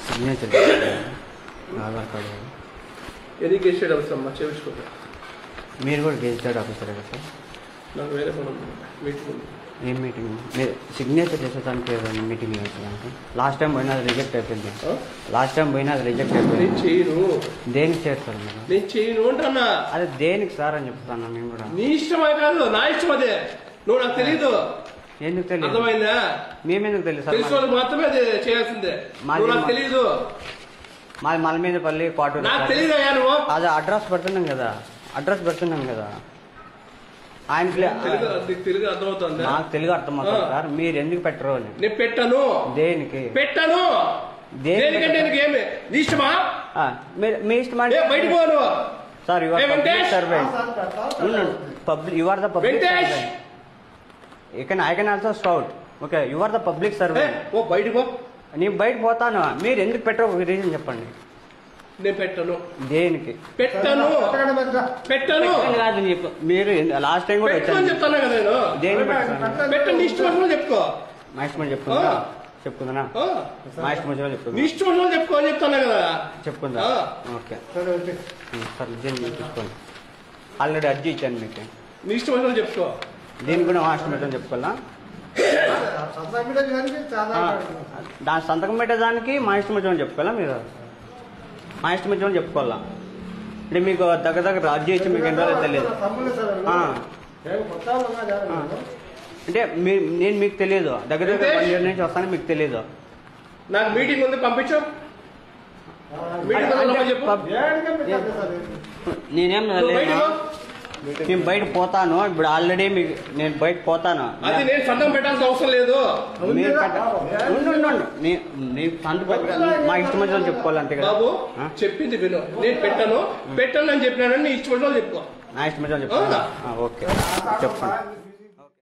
Signature Aadhaar card ఏది gazetted అవసరమ్మా చేయించుకోండి. మీరు కూడా గెజిటెడ్ ఆఫీసరే కదా సార్? నాకు వేరే పని ఉంది, మీటింగ్ ఉంది. ఏం మీటింగ్? మీరు సిగ్నేచర్ చేసేదానికి ఏదైనా మీటింగ్ చేసేదానికి? లాస్ట్ టైం పోయినా అది రిజెక్ట్ అయిపోయింది. లాస్ట్ టైం పోయినా అది రిజెక్ట్ అయిపోయింది. నేను చేయను. దేనికి చేస్తారు మీరు? నేను చేయను అంటున్నా. అదే దేనికి సార్ అని చెప్తాను నేను కూడా. నీ ఇష్టమే కాదు, నా ఇష్టం అదే. నువ్వు నాకు తెలీదు. ఎందుకు తెలియదు? అర్థమైందా? మేమెందుకు తెలుసు సార్? తెలిసిన వాళ్ళకి మాత్రమే అది చేయాల్సిందే. నాకు తెలీదు. మాది మలమీదపల్లి క్వార్టర్. నాకు తెలీదా నువ్వు? అదే అడ్రస్ పెడుతున్నాం కదా, అడ్రస్ పెడుతున్నాం కదా. ఆయన తెలుగు అర్థమవుతుంది? నాకు తెలుగు అర్థమవుతుంది సార్. మీరు ఎందుకు పెట్టరు అని. నేను పెట్టను. దేనికి పెట్టను? దేనికంటే ఏమి నీ ఇష్టమా? మీ ఇష్టమా? బయటకు పోను sir. You are the public servant. I can also shout. Okay, you are the public servant. ఓ బయటకు పో. నేను బయట పోతాను. మీరు ఎందుకు పెట్టరు ఒక రీజన్ చెప్పండి. నేను పెట్టను. దేనికి పెట్టను? పెట్టను కాదు. మీరు లాస్ట్ టైం కూడా వచ్చాను చెప్తాను కదా నేను. దేనికి పెట్టండి, ఇష్టం చెప్పుకో. మా ఇష్టం చెప్పుకుందా? చెప్పుకుందా? మా ఇష్టం వచ్చిన చెప్పుకుందా? నీ ఇష్టం చెప్పుకో అని చెప్తాను కదా. చెప్పుకుందా? Okay sir. తీసుకోండి. ఆల్రెడీ అర్జీ ఇచ్చాను మీకు. నీ ఇష్టం వచ్చిన చెప్పుకో. దీనికి కూడా మా ఇష్టం పెట్టని చెప్పుకోవాలా? దాని సంతకం పెట్టేదానికి మా ఇష్టం వచ్చామని చెప్పుకోవాలా? మీరు మా ఇష్టం వచ్చామని చెప్పుకోవాలా? అంటే మీకు దగ్గర అర్జీ ఇచ్చి మీకు ఎన్ని రోజులు తెలియదు అంటే నేను మీకు తెలియదు. దగ్గర 1 year నుంచి వస్తాను, మీకు తెలియదు. నాకు మీటింగ్ ఉంది, పంపించు. నేనేం నేను బయట పోతాను. ఇప్పుడు ఆల్రెడీ మీకు నేను బయట పోతాను. అది నేను సంతకం పెట్టాల్సిన అవసరం లేదు. మా ఇష్టం వచ్చిన చెప్పుకోవాలి అంతే కదా. బాబు చెప్పింది విను. నేను పెట్టను అని చెప్పినానని నీ ఇష్టం వచ్చిన చెప్పుకో. నా ఇష్టం వచ్చిన చెప్పుకోవాలా? ఓకే చెప్పండి.